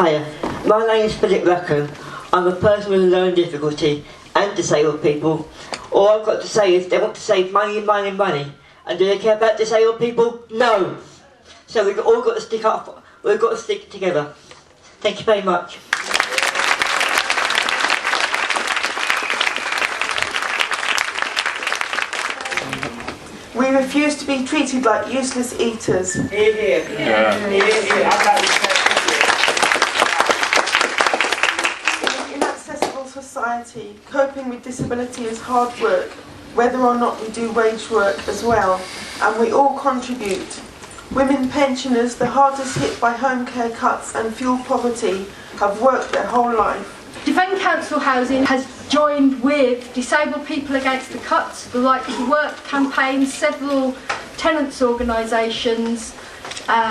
Hiya, my name is Philip Rackham. I'm a person with a learning difficulty and disabled people. All I've got to say is they want to save money and money and money. And do they care about disabled people? No! So we've all got to stick up, we've got to stick together. Thank you very much. We refuse to be treated like useless eaters. Hear, hear. Yeah. Hear, hear. In an inaccessible society, coping with disability is hard work, whether or not we do wage work as well, and we all contribute. Women pensioners, the hardest hit by home care cuts and fuel poverty, have worked their whole life. Defend Council Housing has joined with Disabled People Against the Cuts, the Right to Work campaign, several tenants' organisations,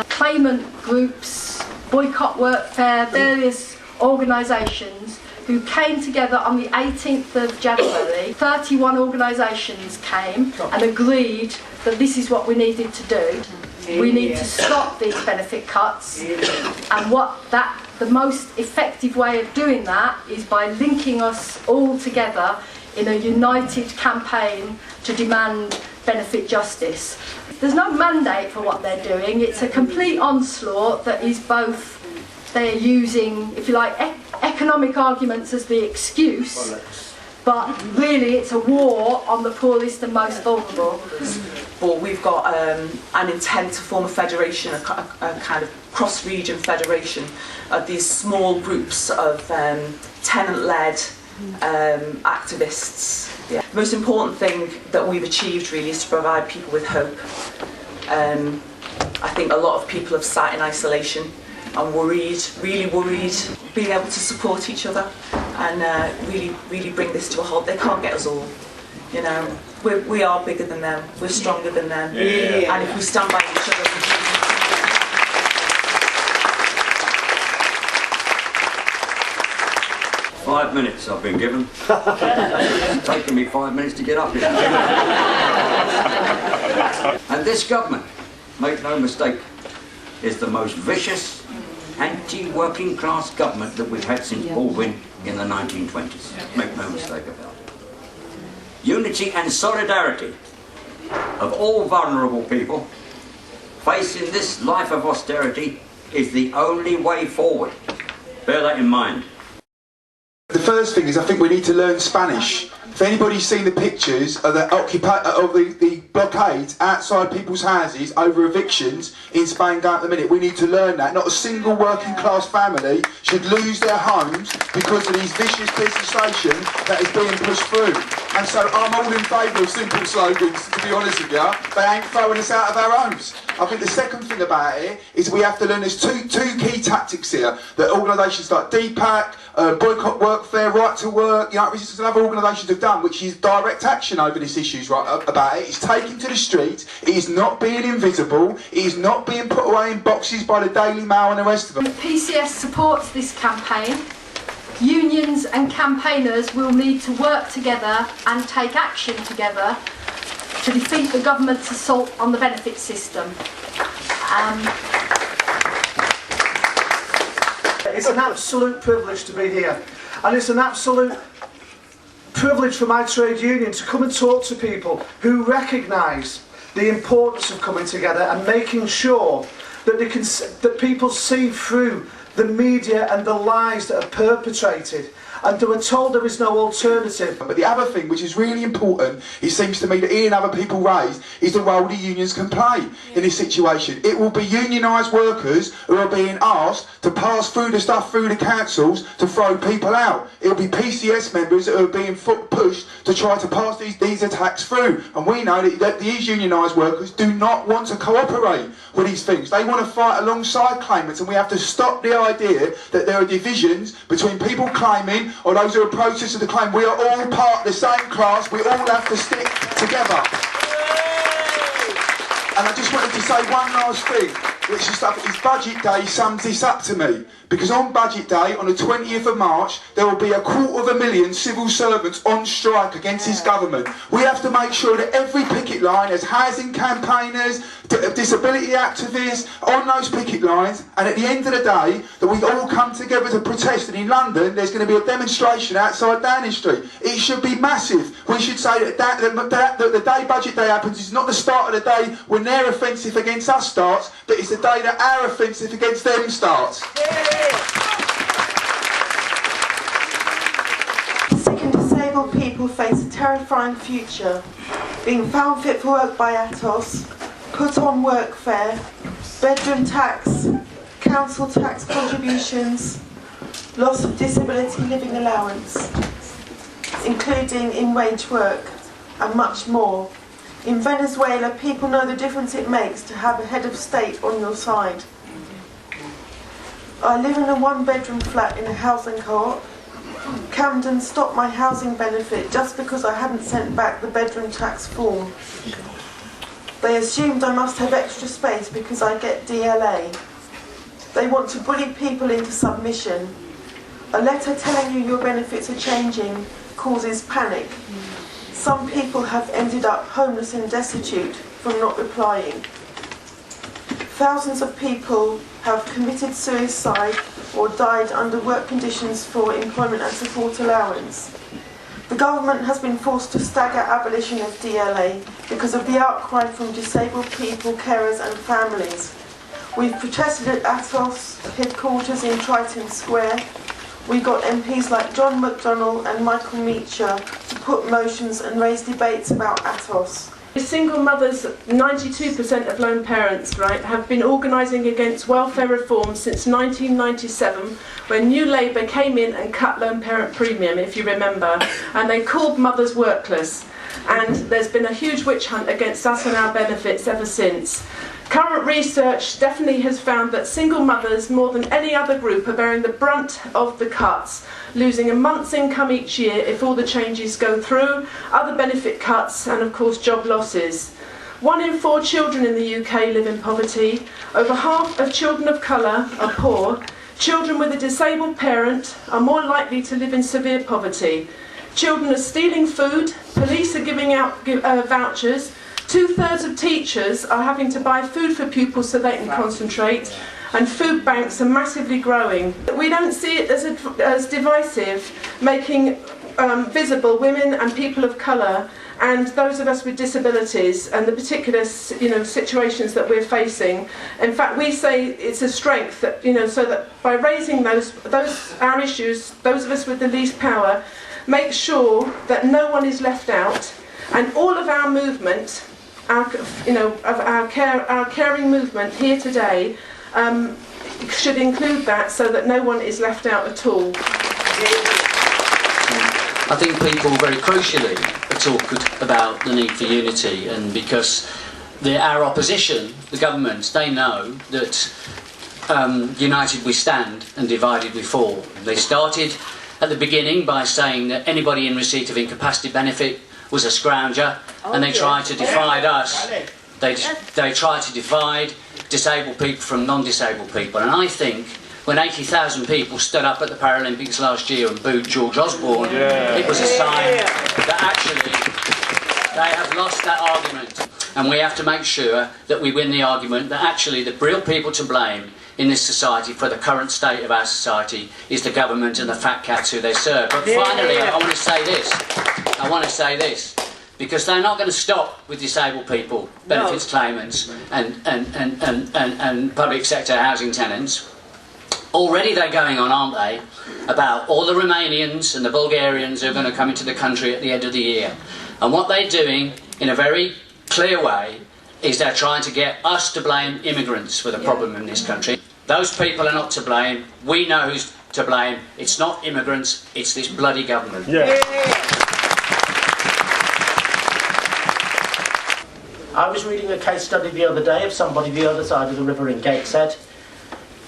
claimant groups, boycott workfare, various organisations who came together on the 18th of January. 31 organisations came and agreed that this is what we needed to do. We need to stop these benefit cuts, and the most effective way of doing that is by linking us all together in a united campaign to demand benefit justice. There's no mandate for what they're doing. It's a complete onslaught that is both, they're using, if you like, economic arguments as the excuse, but really it's a war on the poorest and most vulnerable. But we've got an intent to form a federation, a kind of cross-region federation of these small groups of tenant-led activists. Yeah. The most important thing that we've achieved really is to provide people with hope. I think a lot of people have sat in isolation and worried, really worried, being able to support each other and really bring this to a halt. They can't get us all, you know. We are bigger than them, we're stronger than them, and if we stand by each other... 5 minutes I've been given. It's taken me 5 minutes to get up here. And this government, make no mistake, is the most vicious anti-working class government that we've had since Baldwin in the 1920s. Make no mistake about it. Unity and solidarity of all vulnerable people facing this life of austerity is the only way forward. Bear that in mind. The first thing is I think we need to learn Spanish. If anybody's seen the pictures of the blockades outside people's houses over evictions in Spain going at the minute, we need to learn that. Not a single working class family should lose their homes because of these vicious legislation that is being pushed through. And so I'm all in favour of simple slogans, to be honest with you. They ain't throwing us out of our homes. I think the second thing about it is we have to learn there's two key tactics here that organisations like DPAC, boycott workfare, right to work, resistance and other organisations have done, which is direct action over these issues about it. It's taking to the streets, it is not being invisible, it is not being put away in boxes by the Daily Mail and the rest of them. PCS supports this campaign. Unions and campaigners will need to work together and take action together to defeat the government's assault on the benefit system. It's an absolute privilege to be here, and it's an absolute privilege for my trade union to come and talk to people who recognise the importance of coming together and making sure that that people see through the media and the lies that are perpetrated, and they were told there is no alternative. But the other thing which is really important, it seems to me that Ian and other people raised, is the role the unions can play in this situation. It will be unionised workers who are being asked to pass through the stuff through the councils to throw people out. It will be PCS members that are being pushed to try to pass these attacks through. And we know that these unionised workers do not want to cooperate with these things. They want to fight alongside claimants, and we have to stop the idea that there are divisions between people claiming or those who are protesters of the claim. We are all part of the same class, we all have to stick together. And I just wanted to say one last thing, which is stuff is Budget Day sums this up to me. Because on Budget Day, on the 20th of March, there will be 250,000 civil servants on strike against this government. We have to make sure that every picket line has housing campaigners, disability activists on those picket lines, and at the end of the day, that we all come together to protest. And in London, there's going to be a demonstration outside Downing Street. It should be massive. We should say that the day Budget Day happens is not the start of the day when their offensive against us starts, but it's the day that our offensive against them starts. Sick and disabled people face a terrifying future, being found fit for work by Atos, put on workfare, bedroom tax, council tax contributions, loss of disability living allowance, including in wage work, and much more. In Venezuela, people know the difference it makes to have a head of state on your side. I live in a one-bedroom flat in a housing co-op. Camden stopped my housing benefit just because I hadn't sent back the bedroom tax form. They assumed I must have extra space because I get DLA. They want to bully people into submission. A letter telling you your benefits are changing causes panic. Some people have ended up homeless and destitute from not replying. Thousands of people have committed suicide or died under work conditions for employment and support allowance. The government has been forced to stagger abolition of DLA because of the outcry from disabled people, carers and families. We've protested at Atos headquarters in Triton Square. We got MPs like John McDonnell and Michael Meacher to put motions and raise debates about Atos. Single mothers, 92% of lone parents, right, have been organising against welfare reform since 1997, when New Labour came in and cut lone parent premium, if you remember, and they called mothers workless. And there's been a huge witch hunt against us and our benefits ever since. Current research definitely has found that single mothers, more than any other group, are bearing the brunt of the cuts, losing a month's income each year if all the changes go through, other benefit cuts and of course job losses. 1 in 4 children in the UK live in poverty. Over half of children of colour are poor. Children with a disabled parent are more likely to live in severe poverty. Children are stealing food, police are giving out vouchers, 2/3 of teachers are having to buy food for pupils so they can concentrate, and food banks are massively growing. We don't see it as divisive, making visible women and people of colour and those of us with disabilities and the particular situations that we're facing. In fact, we say it's a strength that, so that by raising those our issues, those of us with the least power, make sure that no one is left out, and all of our movement, our caring movement here today should include that, so that no one is left out at all. I think people very crucially talk about the need for unity, and because our opposition, the government, they know that united we stand and divided we fall. They started at the beginning by saying that anybody in receipt of incapacity benefit was a scrounger, and they tried to divide us. They tried to divide disabled people from non-disabled people, and I think when 80,000 people stood up at the Paralympics last year and booed George Osborne, it was a sign that actually they have lost that argument, and we have to make sure that we win the argument that actually the real people to blame in this society for the current state of our society is the government and the fat cats who they serve. But finally, I want to say this, because they're not going to stop with disabled people, benefits claimants and public sector housing tenants. Already they're going on, aren't they, about all the Romanians and the Bulgarians who are going to come into the country at the end of the year. And what they're doing in a very clear way is they're trying to get us to blame immigrants for the problem in this country. Those people are not to blame. We know who's to blame. It's not immigrants, it's this bloody government. I was reading a case study the other day of somebody the other side of the river in Gateshead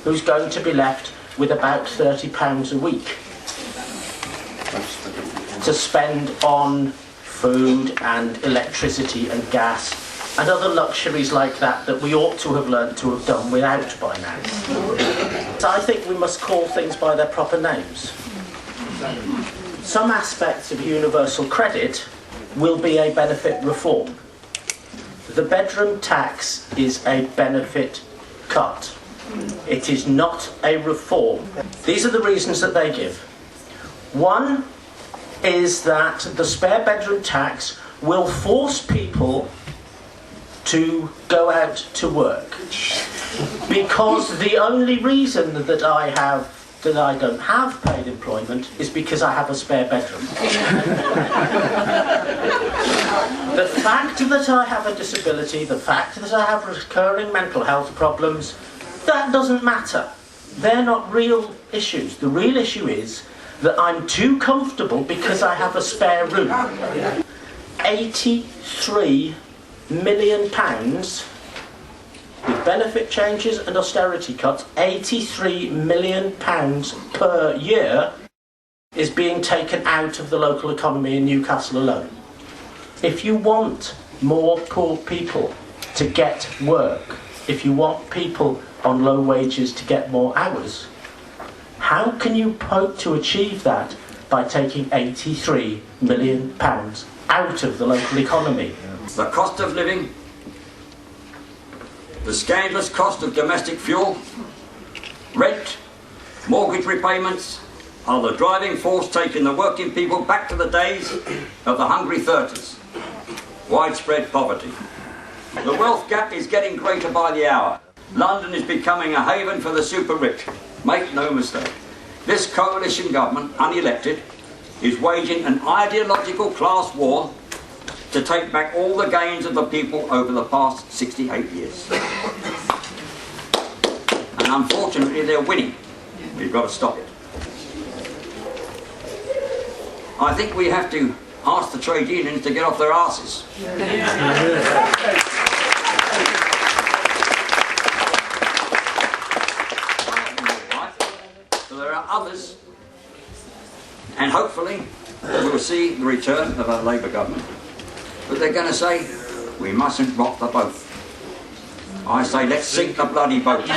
who's going to be left with about £30 a week to spend on food and electricity and gas and other luxuries like that that we ought to have learnt to have done without by now. So I think we must call things by their proper names. Some aspects of universal credit will be a benefit reform. the bedroom tax is a benefit cut. It is not a reform. These are the reasons that they give. One is that the spare bedroom tax will force people to go out to work, because the only reason that I don't have paid employment is because I have a spare bedroom. The fact that I have a disability, the fact that I have recurring mental health problems, that doesn't matter. They're not real issues. The real issue is that I'm too comfortable because I have a spare room. £83 million with benefit changes and austerity cuts, £83 million per year is being taken out of the local economy in Newcastle alone. If you want more poor people to get work, if you want people on low wages to get more hours, how can you hope to achieve that by taking £83 million out of the local economy? The cost of living, the scandalous cost of domestic fuel, rent, mortgage repayments are the driving force taking the working people back to the days of the hungry 30s. Widespread poverty. The wealth gap is getting greater by the hour. London is becoming a haven for the super rich. Make no mistake. This coalition government, unelected, is waging an ideological class war to take back all the gains of the people over the past 68 years. And unfortunately they're winning. We've got to stop it. I think we have to ask the trade unions to get off their arses. So there are others, and hopefully we'll see the return of a Labour government. But they're going to say, we mustn't rock the boat. I say, let's sink the bloody boat.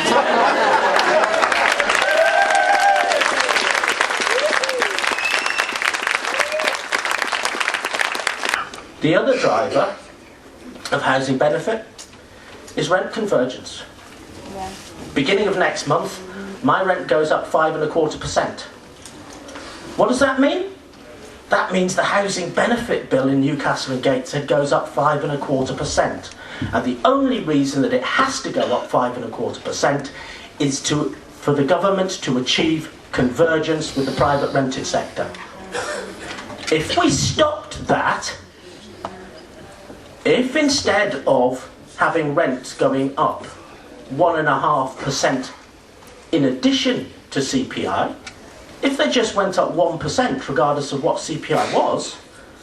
The other driver of housing benefit is rent convergence. Yeah. Beginning of next month, my rent goes up 5.25%. What does that mean? That means the housing benefit bill in Newcastle and Gateshead goes up 5.25%. And the only reason that it has to go up 5.25% is for the government to achieve convergence with the private rented sector. If we stopped that, if instead of having rents going up 1.5% in addition to CPI, if they just went up 1% regardless of what CPI was,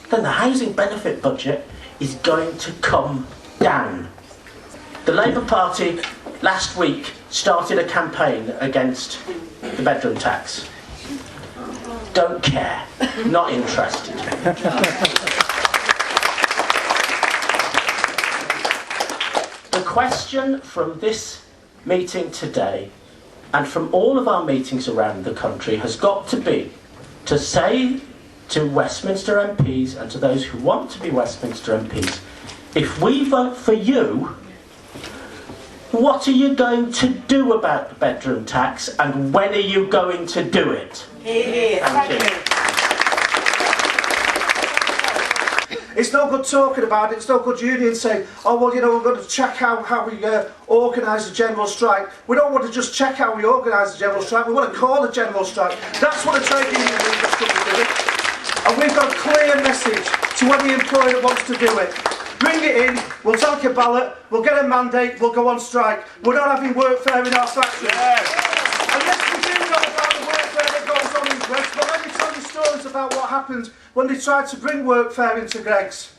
then the housing benefit budget is going to come down. The Labour Party last week started a campaign against the bedroom tax. Don't care, not interested. The question from this meeting today and from all of our meetings around the country has got to be to say to Westminster MPs and to those who want to be Westminster MPs, if we vote for you, what are you going to do about the bedroom tax and when are you going to do it? Thank you. It's no good talking about it, it's no good unions saying, oh well, you know, we're going to check how we organise a general strike. We don't want to just check how we organise a general strike, we want to call a general strike. That's what a trade union leader should be doing. And we've got a clear message to any employer that wants to do it. Bring it in, we'll take a ballot, we'll get a mandate, we'll go on strike. We're not having workfare in our factories. And yes, we do know about the workfare that goes on in Greggs, but let me tell you stories about what happened when they tried to bring workfare into Greggs.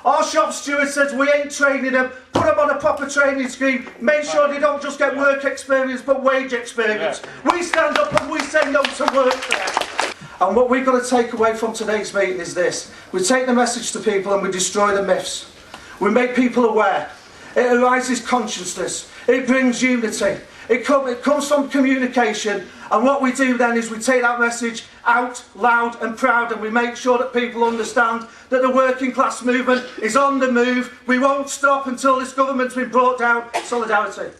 Our shop steward says we ain't training them, put them on a proper training scheme, make sure they don't just get work experience but wage experience. Yeah. We stand up and we say no to workfare. And what we've got to take away from today's meeting is this. We take the message to people and we destroy the myths. We make people aware. It arises consciousness. It brings unity. It comes from communication, and what we do then is we take that message out loud and proud, and we make sure that people understand that the working class movement is on the move. We won't stop until this government's been brought down. Solidarity.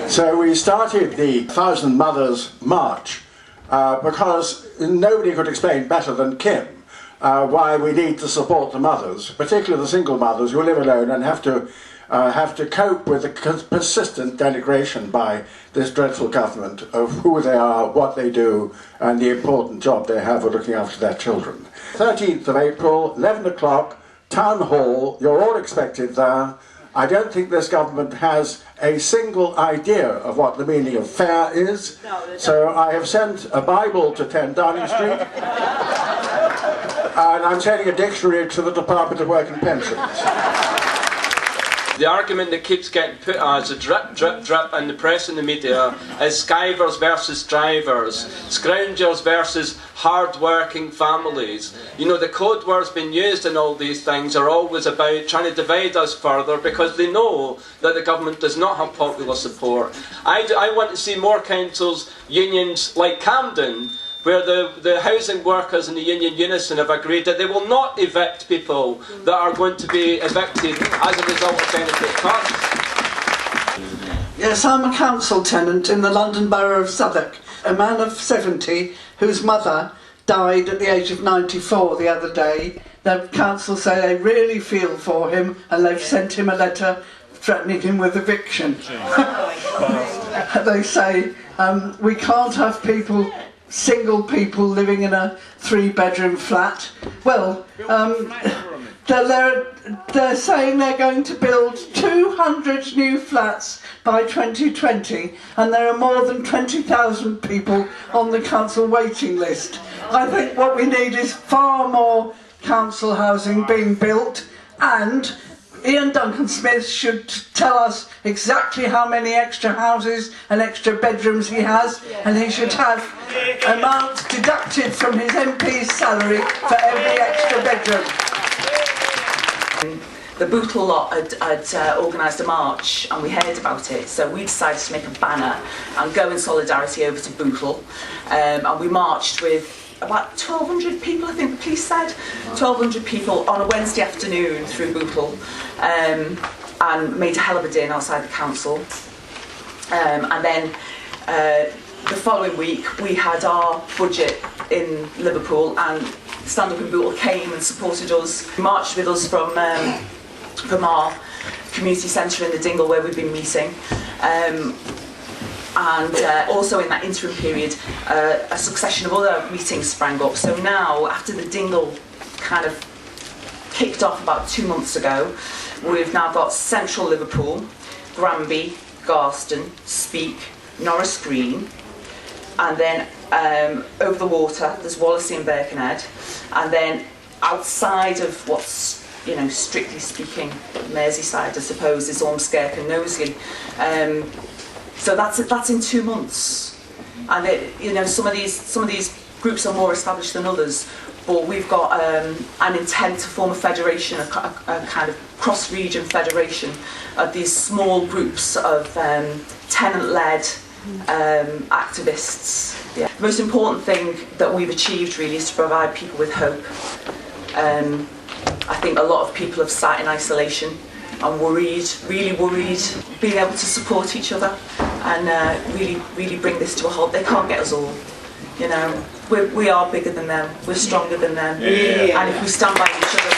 So we started the 1,000 Mothers March because nobody could explain better than Kim why we need to support the mothers, particularly the single mothers who live alone and have to cope with the persistent denigration by this dreadful government of who they are, what they do, and the important job they have of looking after their children. 13th of April, 11 o'clock, Town Hall, you're all expected there. I don't think this government has a single idea of what the meaning of fair is, so I have sent a Bible to 10 Downing Street, and I'm sending a dictionary to the Department of Work and Pensions. The argument that keeps getting put as a drip, drip, drip in the press and the media is skivers versus drivers, scroungers versus hard-working families. You know, the code words being used in all these things are always about trying to divide us further because they know that the government does not have popular support. I want to see more councils, unions like Camden, where the housing workers and the union Unison have agreed that they will not evict people that are going to be evicted as a result of benefit cuts. Yes, I'm a council tenant in the London Borough of Southwark, a man of 70 whose mother died at the age of 94 the other day. The council say they really feel for him and they've sent him a letter threatening him with eviction. They say we can't have single people living in a 3-bedroom flat. Well, they're saying they're going to build 200 new flats by 2020, and there are more than 20,000 people on the council waiting list. I think what we need is far more council housing being built, and Ian Duncan Smith should tell us exactly how many extra houses and extra bedrooms he has, and he should have amounts deducted from his MP's salary for every extra bedroom. The Bootle lot had organised a march and we heard about it, so we decided to make a banner and go in solidarity over to Bootle, and we marched with about 1,200 people, I think the police said, 1,200 people on a Wednesday afternoon through Bootle, and made a hell of a din outside the council. And then the following week we had our budget in Liverpool, and Stand Up in Bootle came and supported us, marched with us from our community centre in the Dingle where we've been meeting. And also in that interim period, a succession of other meetings sprang up. So now, after the Dingle kind of kicked off about 2 months ago, we've now got Central Liverpool, Granby, Garston, Speke, Norris Green, and then over the water, there's Wallasey and Birkenhead, and then outside of what's, you know, strictly speaking, Merseyside, I suppose, is Ormskirk and Knowsley. So that's in 2 months, and you know, some of these groups are more established than others, but we've got an intent to form a federation, a kind of cross-region federation of these small groups of tenant-led activists. Yeah. The most important thing that we've achieved really is to provide people with hope. I think a lot of people have sat in isolation and worried, really worried, being able to support each other and really bring this to a halt. They can't get us all, you know. We are bigger than them, we're stronger than them, and if we stand by each other,